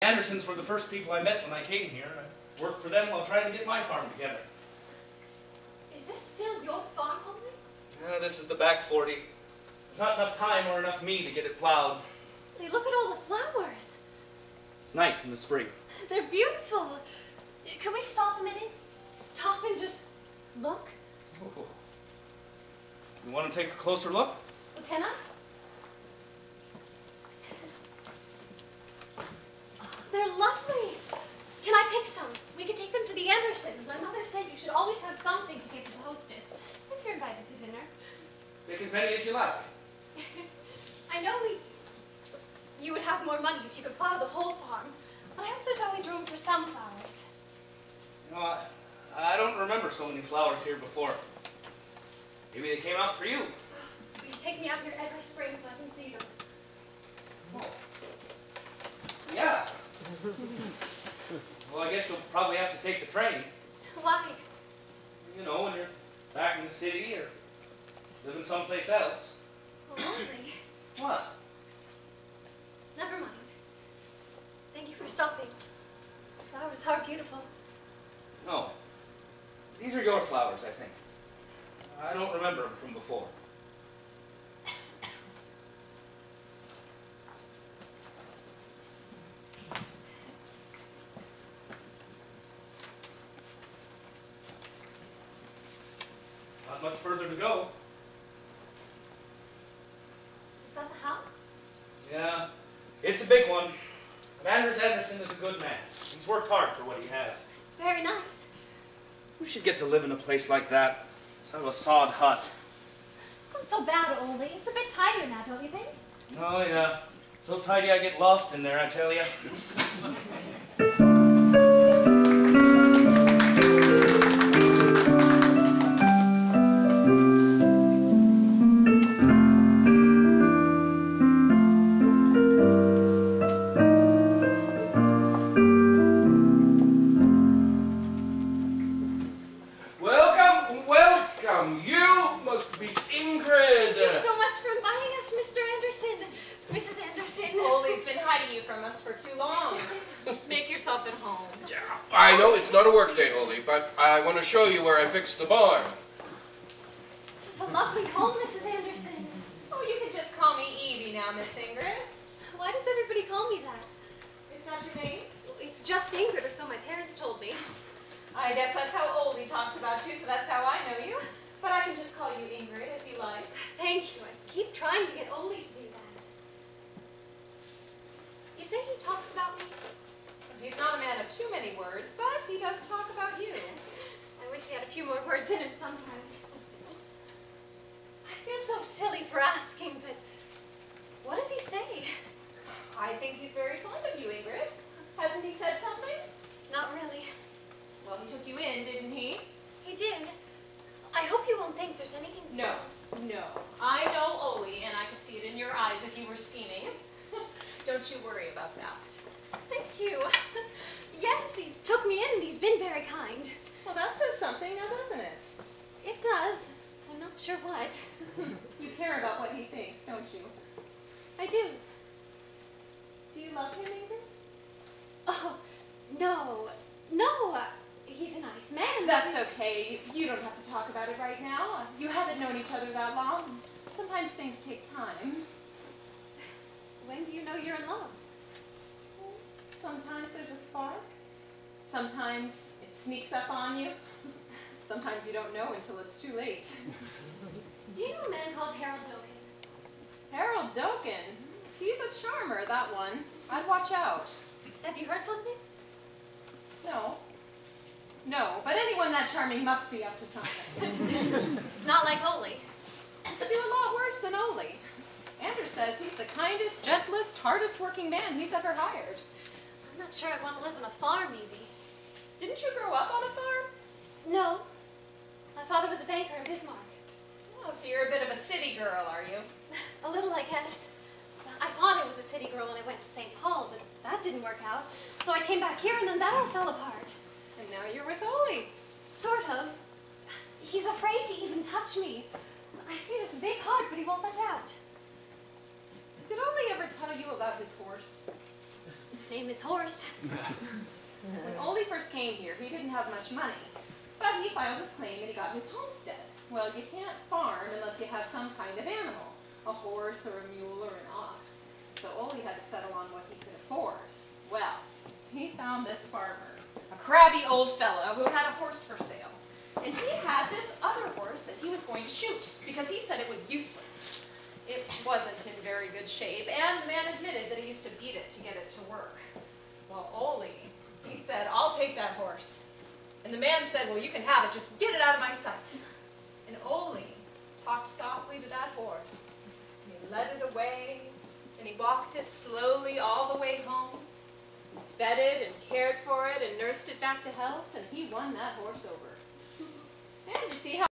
Andersons were the first people I met when I came here. I worked for them while trying to get my farm together. Is this still your farm, Holy? This is the back 40. There's not enough time or enough me to get it plowed. Hey, look at all the flowers. It's nice in the spring. They're beautiful. Can we stop a minute? Stop and just look? Oh. You want to take a closer look? Well, can I? Oh, they're lovely. Can I pick some? We could take them to the Andersons. My mother said you should always have something to give to the hostess if you're invited to dinner. Pick as many as you like. I know you would have more money if you could plow the whole farm, but I hope there's always room for some flowers. No, I don't remember so many flowers here before. Maybe they came out for you. Will you take me out here every spring so I can see them? Oh. Yeah. Well, I guess you'll probably have to take the train. Why? You know, when you're back in the city or living someplace else. Well, only. What? Never mind. Thank you for stopping. The flowers are beautiful. No. These are your flowers, I think. I don't remember them from before. Not much further to go. Is that the house? Yeah, it's a big one. But Anders Anderson is a good man. He's worked hard for what he has. It's very nice. Who should get to live in a place like that? Instead of a sod hut. It's not so bad, Ole. It's a bit tidier now, don't you think? Oh, yeah. So tidy I get lost in there, I tell you. I know it's not a work day, Holly, but I want to show you where I fixed the barn. This is a lovely home, Mrs. Anderson. Oh, you can just call me Evie now, Miss Ingrid. Why does everybody call me that? It's not your name? It's just Ingrid, or so my parents told me. I guess that's how Oldie talks about you, so that's how I know you. But I can just call you Ingrid if you like. Thank you. I keep trying to get Oldie to do that. You say he talks about me? He's not a man of too many words, but he does talk about you. I wish he had a few more words in it sometimes. I feel so silly for asking, but what does he say? I think he's very fond of you, Ingrid. Hasn't he said something? Not really. Well, he took you in, didn't he? He did. I hope you won't think there's anything No, no. I know Oli, and I could see it in your eyes if you were scheming. Don't you worry about that. Thank you. Yes, he took me in and he's been very kind. Well, that says something now, doesn't it? It does. I'm not sure what. You care about what he thinks, don't you? I do. Do you love him, Ingrid? Oh, no. No, he's a nice man. That's okay. You don't have to talk about it right now. You haven't known each other that long. Sometimes things take time. When do you know you're in love? Sometimes there's a spark. Sometimes it sneaks up on you. Sometimes you don't know until it's too late. Do you know a man called Harold Doken? Harold Doken? He's a charmer, that one. I'd watch out. Have you heard something? No. No, but anyone that charming must be up to something. It's not like Ole. But do a lot worse than Ole. Anders says he's the kindest, gentlest, hardest working man he's ever hired. I'm not sure I want to live on a farm, Evie. Didn't you grow up on a farm? No. My father was a banker in Bismarck. Oh, so you're a bit of a city girl, are you? A little, I guess. I thought I was a city girl when I went to St. Paul, but that didn't work out. So I came back here and then that all fell apart. And now you're with Ole. Sort of. He's afraid to even touch me. I see this big heart, but he won't let out. Did Ole ever tell you about his horse? It's his name is Horse. When Ole first came here, he didn't have much money, but he filed his claim and he got his homestead. Well, you can't farm unless you have some kind of animal, a horse or a mule or an ox. So Ole had to settle on what he could afford. Well, he found this farmer, a crabby old fellow who had a horse for sale. And he had this other horse that he was going to shoot because he said it was useless. It wasn't in very good shape, and the man admitted that he used to beat it to get it to work. Well, Ole, he said, I'll take that horse. And the man said, well, you can have it, just get it out of my sight. And Ole talked softly to that horse, and he led it away, and he walked it slowly all the way home, fed it and cared for it and nursed it back to health, and he won that horse over. And you see how